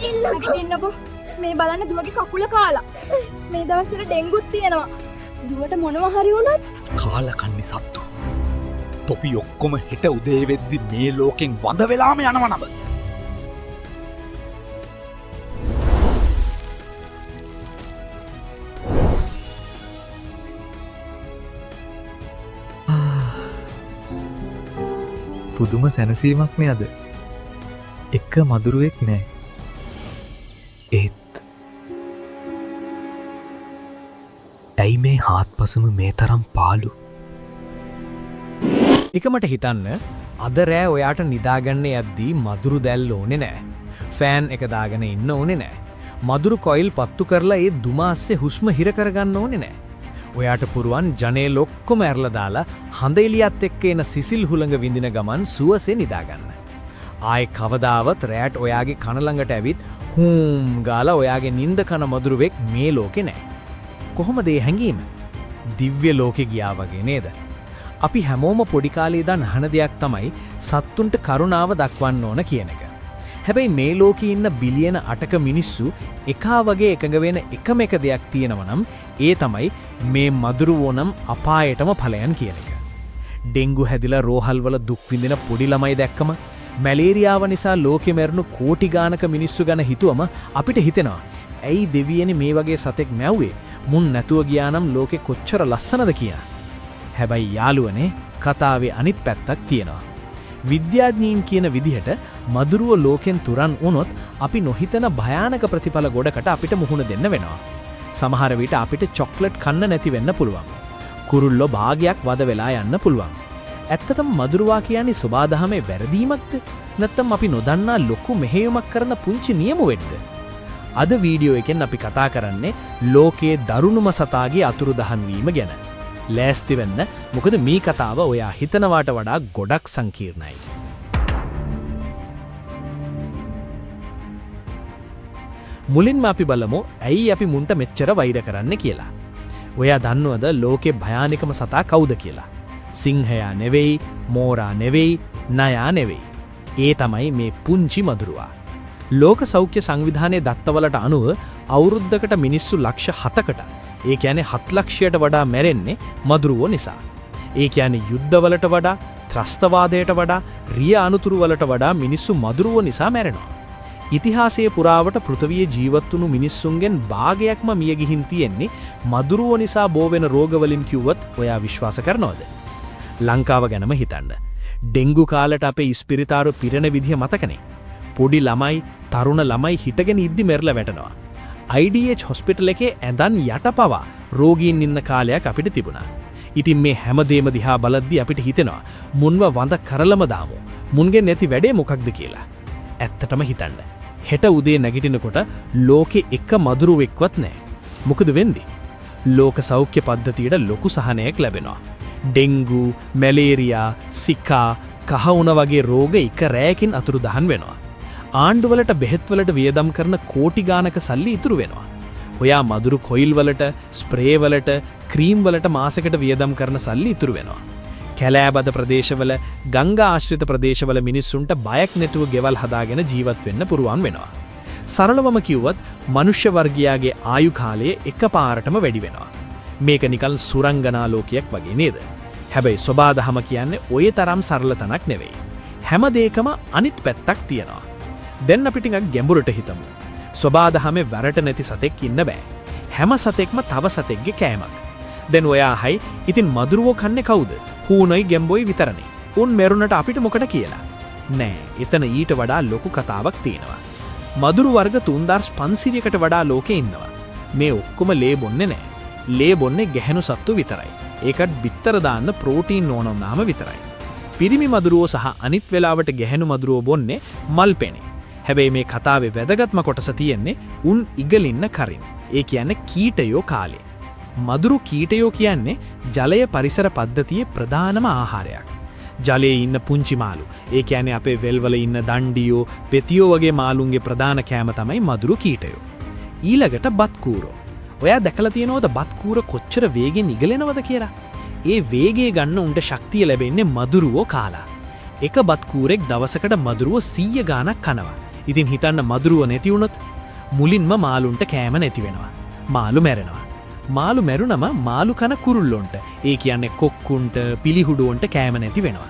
ඉන්නකෝ මේ බලන්න දුවගේ කකුල කාලා. මේ දවස්වල ඩෙන්ගුත් තියෙනවා. දුවට මොනවා හරි වුණත් කාලකන්නි සත්තු. තොපි ඔක්කොම හෙට උදේ වෙද්දි මේ ලෝකෙන් වඳ වෙලාම යනවා නබ. පුදුම සැනසීමක් නේ අද. එක මදුරුවෙක් නෑ. ඒත් ඇයි මේ හාත්පසම මේ තරම් පාළු? එකමට හිතන්න අද රෑ ඔයාට නිදාගන්න යද්දී මදුරු දැල්ල ඕනේ නෑ. ෆෑන් එක දාගෙන ඉන්න ඕනේ නෑ. මදුරු කොයිල් පත්තු කරලා ඒ දුමාස්සේ හුස්ම හිර කරගන්න ඕනේ නෑ. ඔයාට පුරුවන් ජනේල ඔක්කොම ඇරලා දාලා හඳ එළියත් එක්ක එන සිසිල් හුළඟ විඳින ගමන් සුවසේ නිදාගන්න. ආයේ කවදාවත් රැට ඔයාගේ කන ළඟට ඇවිත් හූම් ගාලා ඔයාගේ නිින්ද කන මදුරුවෙක් මේ ලෝකේ නැහැ. කොහොමද ඒ හැංගීම? දිව්‍ය ලෝකෙ ගියා වගේ නේද? අපි හැමෝම පොඩි කාලේ ඉඳන් අහන දෙයක් තමයි සත්තුන්ට කරුණාව දක්වන්න ඕන කියන එක. හැබැයි මේ ලෝකේ ඉන්න බිලියන 8ක මිනිස්සු එකා වගේ එකඟ වෙන එකම එක දෙයක් තියෙනවා නම් ඒ තමයි මේ මදුරුවෝ නම් අපායටම ඵලයන් කියන එක. ඩෙන්ගු හැදිලා රෝහල් වල දුක් විඳින පොඩි ළමයි දැක්කම මැලේරියාව නිසා ලෝකෙ මැරුණු කෝටි ගානක මිනිස්සු ගැන හිතුවම අපිට හිතෙනවා ඇයි දෙවියනේ මේ වගේ සතෙක් මැව්වේ? මුන් නැතුව ගියා නම් ලෝකෙ කොච්චර ලස්සනද කියලා. හැබැයි යාළුවනේ කතාවේ අනිත් පැත්තක් තියෙනවා. විද්‍යාඥයින් කියන විදිහට මදුරුව ලෝකෙන් තුරන් වුණොත් අපි නොහිතන භයානක ප්‍රතිඵල ගොඩකට අපිට මුහුණ දෙන්න වෙනවා. සමහර විට අපිට චොක්ලට් කන්න නැති වෙන්න පුළුවන්. කුරුල්ලෝ භාගයක් වද වෙලා යන්න පුළුවන්. ඇත්තටම මදුරුවා කියන්නේ සබාදහමේ වැරදීමක්ද? නැත්නම් අපි නොදන්නා ලොකු මෙහෙයුමක් කරන පුංචි නියමුවෙක්ද? අද වීඩියෝ එකෙන් අපි කතා කරන්නේ ලෝකයේ දරුණුම සතාගේ අතුරුදහන් වීම ගැන. ලෑස්ති වෙන්න, මොකද මේ කතාව ඔයා හිතනවාට වඩා ගොඩක් සංකීර්ණයි. මුලින්ම අපි බලමු ඇයි අපි මුන්ට මෙච්චර වෛර කරන්න කියලා. ඔයා දන්නවද ලෝකේ භයානකම සතා කවුද කියලා? සිංහයා නෙවෙයි, මෝරා නෙවෙයි, නයා නෙවෙයි. ඒ තමයි මේ පුංචි මදුරුවා. ලෝක සෞඛ්‍ය සංවිධානයේ දත්තවලට අනුව අවුරුද්දකට මිනිස්සු ලක්ෂ 7කට, ඒ කියන්නේ 7 ලක්ෂයට වඩා මැරෙන්නේ මදුරුවෝ නිසා. ඒ කියන්නේ යුද්ධවලට වඩා, ත්‍රස්තවාදයට වඩා, රිය අනුතුරු වලට වඩා මිනිස්සු මදුරුවෝ නිසා මැරෙනවා. ඉතිහාසයේ පුරාවට පෘථිවියේ ජීවත් වුණු මිනිස්සුන්ගෙන් භාගයක්ම මිය ගිහින් තියෙන්නේ මදුරුවෝ නිසා බෝ වෙන රෝගවලින් කිව්වත් ඔයා විශ්වාස කරනවද? ලංකාව ගැනම හිතන්න. ඩෙන්ගු කාලට අපේ ඉස්පිරිතාරු පිරෙන විදිහ මතකනේ. පොඩි ළමයි, තරුණ ළමයි හිටගෙන ඉද්දි මෙරළ වැටෙනවා. IDH හොස්පිටල් එකේ ඇඳන් යටපවා රෝගීන් ඉන්න කාලයක් අපිට තිබුණා. ඉතින් මේ හැමදේම දිහා බලද්දි අපිට හිතෙනවා මුන්ව වඳ කරලම දාමු. මුන්ගේ නැති වැඩේ මොකක්ද කියලා. ඇත්තටම හිතන්න. හෙට උදේ නැගිටිනකොට ලෝකෙ එක මදුරුවෙක්වත් නැහැ. මොකද වෙන්නේ? ලෝක සෞඛ්‍ය පද්ධතියට ලොකු සහනයක් ලැබෙනවා. ඩෙන්ගු, මැලේරියා, සිකා, කහවුණ වගේ රෝග එක රැයකින් අතුරුදහන් වෙනවා. ආණ්ඩුවලට බෙහෙත්වලට වියදම් කරන කෝටි ගානක සල්ලි ඉතුරු වෙනවා. ඔයා මදුරු කොයිල් වලට, ස්ප්‍රේ වලට, ක්‍රීම් වලට මාසෙකට වියදම් කරන සල්ලි ඉතුරු වෙනවා. කැලෑබද ප්‍රදේශවල, ගංගා ආශ්‍රිත ප්‍රදේශවල මිනිස්සුන්ට බයක් නැතුව ගෙවල් හදාගෙන ජීවත් වෙන්න පුරුවන් වෙනවා. සරලවම කිව්වොත් මනුෂ්‍ය වර්ගයාගේ ආයු කාලය එකපාරටම වැඩි වෙනවා. මේක නිකන් සුරංගනා ලෝකයක් වගේ නේද? හැබැයි සබාදහම කියන්නේ ඔය තරම් සරල තැනක් නෙවෙයි. හැම දෙයකම අනිත් පැත්තක් තියෙනවා. දැන් අපි ටිකක් ගැඹුරට හිතමු. සබාදහමේ වැරට නැති සතෙක් ඉන්න බෑ. හැම සතෙක්ම තව සතෙක්ගේ කෑමක්. දැන් ඔයා අහයි, ඉතින් මදුරුවෝ කන්නේ කවුද? හූනොයි ගැම්බොයි විතරනේ. උන් මෙරුණට අපිට මොකට කියලා? නෑ, එතන ඊට වඩා ලොකු කතාවක් තියෙනවා. මදුරු වර්ග 3500කට වඩා ලෝකේ ඉන්නවා. මේ ඔක්කොම ලේ බොන්නේ නෑ. ලේ බොන්නේ ගැහැණු සත්තු විතරයි. ඒකත් බිත්තර දාන්න ප්‍රෝටීන් ඕන වුණාම විතරයි. පිරිමි මදුරුවෝ සහ අනිත් වෙලාවට ගැහැණු මදුරුවෝ බොන්නේ මල් පෙනේ. හැබැයි මේ කතාවේ වැදගත්ම කොටස තියෙන්නේ උන් ඉගලින්න කරින්. ඒ කියන්නේ කීටයෝ කාලේ. මදුරු කීටයෝ කියන්නේ ජලය පරිසර පද්ධතියේ ප්‍රධානම ආහාරයක්. ජලයේ ඉන්න පුංචි මාළු. ඒ කියන්නේ අපේ වෙල්වල ඉන්න දණ්ඩියෝ, පෙතියෝ වගේ මාළුන්ගේ ප්‍රධාන කෑම තමයි මදුරු කීටයෝ. ඊළඟට බත්කූරෝ. ඔයා දැකලා තියෙනවද බත්කූර කොච්චර වේගෙන් ඉගලෙනවද කියලා? ඒ වේගය ගන්න උන්ට ශක්තිය ලැබෙන්නේ මදුරුවෝ කාලා. එක බත්කූරෙක් දවසකට මදුරුවෝ 100 ගාණක් කනවා. ඉතින් හිතන්න මදුරුව නැති වුණොත් මුලින්ම මාළුන්ට කෑම නැති වෙනවා. මාළු මැරෙනවා. මාළු මැරුණම මාළු කන කුරුල්ලොන්ට, ඒ කියන්නේ කොක්කුන්ට, පිලිහුඩුවන්ට කෑම නැති වෙනවා.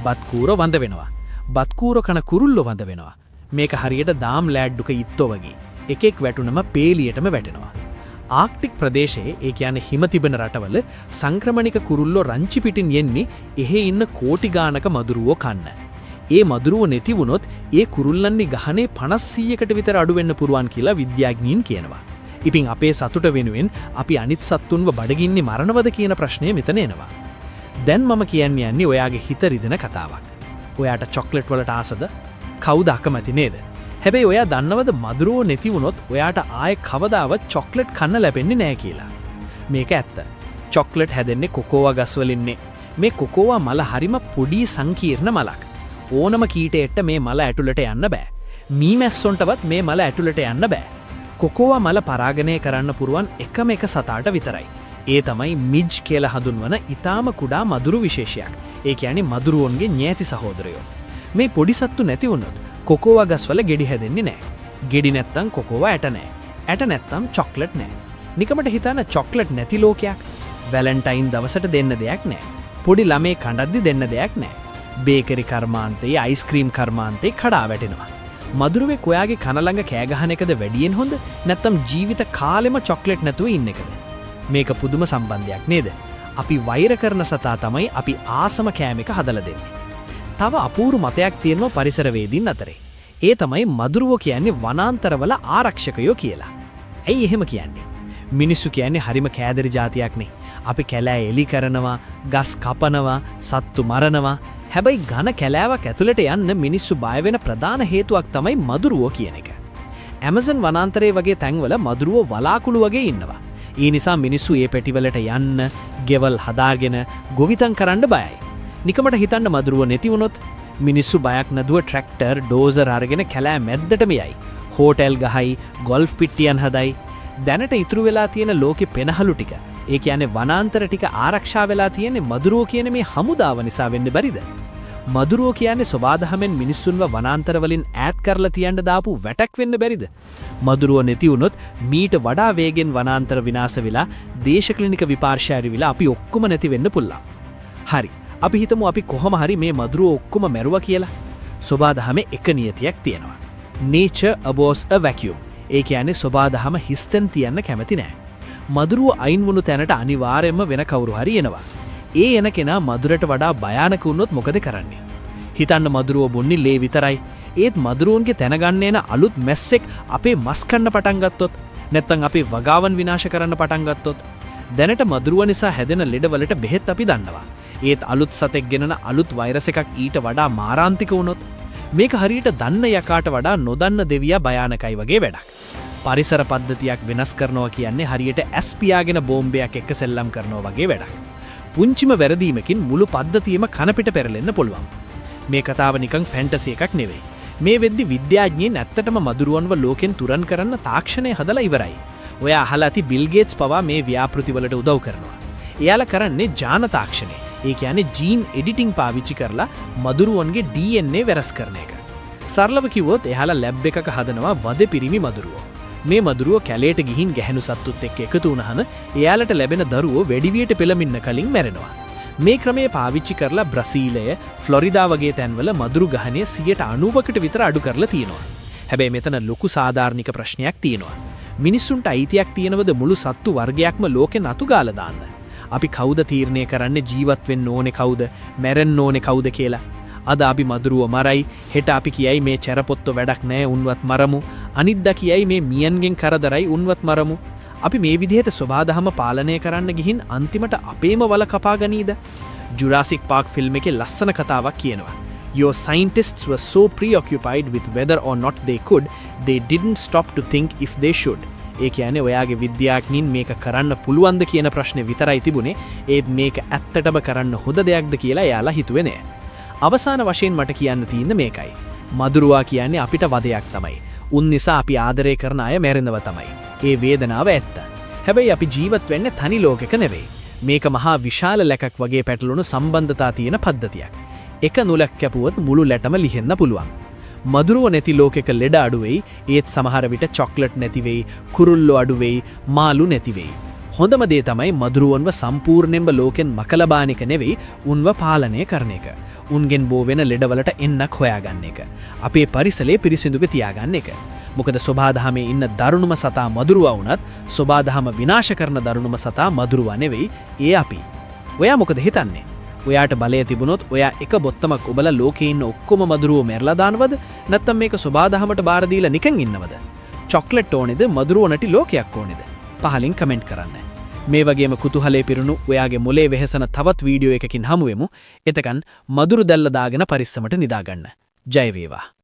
බත්කූරෝ වඳ වෙනවා. බත්කූරෝ කන කුරුල්ලෝ වඳ වෙනවා. මේක හරියට දාම් ලෑඩ්ඩුක ඉත්තෝ වගේ. එකෙක් වැටුනම පේලියටම වැටෙනවා. ආක්ටික් ප්‍රදේශයේ, ඒ කියන්නේ හිම තිබෙන රටවල සංක්‍රමණික කුරුල්ලෝ රංචි පිටින් යන්නේ එහෙ ඉන්න කෝටි ගානක මදුරුවෝ කන්න. ඒ මදුරුවෝ නැති වුණොත් ඒ කුරුල්ලන්ගේ ගහනේ 50%කට විතර අඩු වෙන්න පුරුවන් කියලා විද්‍යාඥයින් කියනවා. ඉතින් අපේ සතුට වෙනුවෙන් අපි අනිත් සත්තුන්ව බඩගින්නේ මරණවද කියන ප්‍රශ්නය මෙතන එනවා. දැන් මම කියන්නේ ඔයාගේ හිත රිදෙන කතාවක්. ඔයාට චොක්ලට් වලට ආසද? කවුද අකමැති නේද? හැබැයි ඔයා දන්නවද මදුරුවෝ නැති වුණොත් ඔයාට ආයේ කවදාවත් චොක්ලට් කන්න ලැබෙන්නේ නැහැ කියලා. මේක ඇත්ත. චොක්ලට් හැදෙන්නේ කොකෝවා ගස් වලින්නේ. මේ කොකෝවා මල හරිම පොඩි සංකීර්ණ මලක්. ඕනම කීටයට මේ මල ඇතුළට යන්න බෑ. මීමැස්සොන්ටවත් මේ මල ඇතුළට යන්න බෑ. කොකෝවා මල පරාගණය කරන්න පුරුවන් එකම එක සතාට විතරයි. ඒ තමයි මිජ් කියලා හඳුන්වන ඊටාම කුඩා මදුරු විශේෂයක්. ඒ කියන්නේ මදුරුවන්ගේ ඥාති සහෝදරයෝ. මේ පොඩි සත්තු නැති වුණොත් කොකෝවා ගස්වල ගෙඩි හැදෙන්නේ නැහැ. ගෙඩි නැත්තම් කොකෝවා ඇට නැහැ. ඇට නැත්තම් චොක්ලට් නැහැ. නිකමට හිතන්න චොක්ලට් නැති ලෝකයක්. වැලන්ටයින් දවසට දෙන්න දෙයක් නැහැ. පොඩි ළමේ කණ්ඩද්දි දෙන්න දෙයක් නැහැ. බේකරි කර්මාන්තයේ අයිස්ක්‍රීම් කර්මාන්තයේ කඩා වැටෙනවා. මදුරුවෙක් ඔයාගේ කන ළඟ කෑ ගහන එකද වැඩියෙන් හොඳ නැත්නම් ජීවිත කාලෙම චොක්ලට් නැතුව ඉන්න එකද? මේක පුදුම සම්බන්ධයක් නේද? අපි වෛර කරන සතා තමයි අපි ආසම කෑම එක හදලා දෙන්නේ. තව අපූර්ව මතයක් තියෙනවා පරිසරවේදීන් අතරේ. ඒ තමයි මදුරුවෝ කියන්නේ වනාන්තරවල ආරක්ෂකයෝ කියලා. ඇයි එහෙම කියන්නේ? මිනිස්සු කියන්නේ හරිම කෑදරි జాතියක් නේ. අපි කැලෑ එලි කරනවා, ගස් කපනවා, සත්තු මරනවා. හැබැයි ඝන කැලෑවක් ඇතුළට යන්න මිනිස්සු බය වෙන ප්‍රධාන හේතුවක් තමයි මදුරුවෝ කියන එක. ඇමසන් වනාන්තරයේ වගේ තැන්වල මදුරුවෝ වලාකුළු වගේ ඉන්නවා. ඒ නිසා මිනිස්සු ඒ පැටිවලට යන්න, ගෙවල් හදාගෙන ගොවිතැන් කරන්න බයයි. නිකමට හිතන්න මදුරුවෝ නැති වුණොත් මිනිස්සු බයක් නැතුව ට්‍රැක්ටර්, ඩෝසර් අරගෙන කැලෑ මැද්දටම යයි. හෝටල් ගහයි, ගොල්ෆ් පිට්ටියන් හදයි. දැනට ඉතුරු වෙලා තියෙන ලෝකෙ පෙනහළු ටික, ඒ කියන්නේ වනාන්තර ටික ආරක්ෂා වෙලා තියෙන්නේ මදුරුවෝ කියන මේ හමුදාව නිසා වෙන්න බැරිද? මදුරුවෝ කියන්නේ සබාධමෙන් මිනිස්සුන්ව වනාන්තර වලින් ඈත් කරලා තියන්න දාපු වැටක් වෙන්න බැරිද? මදුරුවෝ නැති වුණොත් මීට වඩා වේගෙන් වනාන්තර විනාශ වෙලා දේශක්ලිනික විපාර්ශය විලා අපි ඔක්කොම නැති වෙන්න පුළුවන්. හරි. අපි හිතමු අපි කොහොම හරි මේ මදුරුවෝ ඔක්කොම මැරුවා කියලා. සබාධමේ එක නියතියක් තියෙනවා. Nature abhors a vacuum. ඒ කියන්නේ සබාධම හිස්තෙන් තියන්න කැමති නැහැ. මදුරුවෝ අයින් වුණු තැනට අනිවාර්යයෙන්ම වෙන කවුරු හරි එනවා. ඒ එන කෙනා මදුරට වඩා භයානක වුණොත් මොකද කරන්නේ? හිතන්න මදුරුවෝ බොන්නේ ලේ විතරයි. ඒත් මදුරුවන්ගේ තැනගන්න එන අලුත් මැස්සෙක් අපේ මස් කන්න පටන් ගත්තොත්, නැත්නම් අපේ වගාවන් විනාශ කරන්න පටන් ගත්තොත්, දැනට මදුරුව නිසා හැදෙන ලෙඩවලට බෙහෙත් අපි දන්නවා. ඒත් අලුත් සතෙක් ගෙනන අලුත් වෛරස් එකක් ඊට වඩා මාරාන්තික වුණොත්, මේක හරියට දන්න යකාට වඩා නොදන්න දෙවියා භයානකයි වගේ වැඩක්. පරිසර පද්ධතියක් වෙනස් කරනවා කියන්නේ හරියට ඇස් පියාගෙන බෝම්බයක් එක්ක සෙල්ලම් කරනවා වගේ වැඩක්. පුංචිම වැරදීමකින් මුළු පද්ධතියම කනපිට පෙරලෙන්න පුළුවන්. මේ කතාව නිකන් ෆැන්ටසි එකක් නෙවෙයි. මේ වෙද්දි විද්‍යාඥයින් ඇත්තටම මදුරුවන්ව ලෝකෙන් තුරන් කරන්න තාක්ෂණය හදලා ඉවරයි. ඔය අහලා ඇති බිල් ගේට්ස් පවා මේ ව්‍යාපෘති වලට උදව් කරනවා. එයාලා කරන්නේ ජාන තාක්ෂණය. ඒ කියන්නේ ජීන් එඩිටිං පාවිච්චි කරලා මදුරුවන්ගේ DNA වෙනස් කරන එක. සරලව කිව්වොත් එයාලා ලැබ් එකක හදනවා වද පිරිමි මදුරුවෝ. මේ මදුරුවෝ කැලේට ගිහින් ගැහැණු සත්තුත් එක්ක එකතු වුණාම එයාලට ලැබෙන දරුවෝ වැඩිවියට පෙළමින්න කලින් මැරෙනවා. මේ ක්‍රමය පාවිච්චි කරලා බ්‍රසීලය, ෆ්ලොරිඩා වගේ තැන්වල මදුරු ගහනය 90%කට විතර අඩු කරලා තියෙනවා. හැබැයි මෙතන ලොකු සාධාරණික ප්‍රශ්නයක් තියෙනවා. මිනිස්සුන්ට අයිතියක් තියෙනවද මුළු සත්තු වර්ගයක්ම ලෝකෙන් අතු ගාලා දාන්න? අපි කවුද තීරණය කරන්නේ ජීවත් වෙන්න ඕනේ කවුද, මැරෙන්න ඕනේ කවුද කියලා? අද අපි මදුරුව මරයි, හෙට අපි කියයි මේ චැරපොත්තෝ වැඩක් නැහැ උන්වත් මරමු, අනිද්දා කියයි මේ මියන්ගෙන් කරදරයි උන්වත් මරමු. අපි මේ විදිහට සබාධම පාලනය කරන්න ගිහින් අන්තිමට අපේම වල කපා ගනීද? ජුරාසික් පාක් ෆිල්ම් එකේ ලස්සන කතාවක් කියනවා. Your scientists were so preoccupied with whether or not they could, they didn't stop to think if they should. ඒ කියන්නේ ඔයාගේ විද්‍යාඥයින් මේක කරන්න පුළුවන්ද කියන ප්‍රශ්නේ විතරයි තිබුණේ. ඒත් මේක ඇත්තටම කරන්න හොඳ දෙයක්ද කියලා එයාලා හිතුවේ නෑ. අවසාන වශයෙන් මට කියන්න තියෙන්නේ මේකයි. මදුරුවා කියන්නේ අපිට වදයක් තමයි. උන් නිසා අපි ආදරය කරන අය මැරෙනව තමයි. ඒ වේදනාව ඇත්ත. හැබැයි අපි ජීවත් වෙන්නේ තනි ලෝකෙක නෙවෙයි. මේක මහා විශාල ලැකක් වගේ පැටලුණු සම්බන්ධතා තියෙන පද්ධතියක්. එක නුලක් කැපුවොත් මුළු ලැටම ලිහෙන්න පුළුවන්. මදුරුව නැති ලෝකෙක ලෙඩ අඩුවෙයි, ඒත් සමහර විට චොක්ලට් නැතිවෙයි, කුරුල්ලෝ අඩුවෙයි, මාළු නැතිවෙයි. හොඳම දේ තමයි මදුරුවන්ව සම්පූර්ණයෙන්ම ලෝකෙන් මකලබාන එක නෙවෙයි, උන්ව පාලනය කරන එක. උන්ගෙන් බෝ වෙන ලෙඩවලට එන්නක් හොයාගන්න එක. අපේ පරිසරය පිරිසිදුව තියාගන්න එක. මොකද සෝබාදහමේ ඉන්න දරුණුම සතා මදුරුවා වුණත් සෝබාදහම විනාශ කරන දරුණුම සතා මදුරුවා නෙවෙයි, ඒ අපි. ඔයා මොකද හිතන්නේ? ඔයාට බලය තිබුණොත් ඔයා එක බොත්තමක් ඔබලා ලෝකේ ඉන්න ඔක්කොම මදුරුවෝ මෙරලා දානවද? නැත්නම් මේක සෝබාදහමට බාර දීලා නිකන් ඉන්නවද? චොක්ලට් ඕනේද? මදුරුවෝ නැති ලෝකයක් ඕනේද? පහලින් කමෙන්ට් කරන්න. මේ වගේම කුතුහලයේ පිරුණු ඔයාගේ මොලේ වෙහෙසන තවත් වීඩියෝ එකකින් හමු වෙමු. එතකන් මදුරු දැල්ල දාගෙන පරිස්සමට නිදාගන්න. ජය වේවා.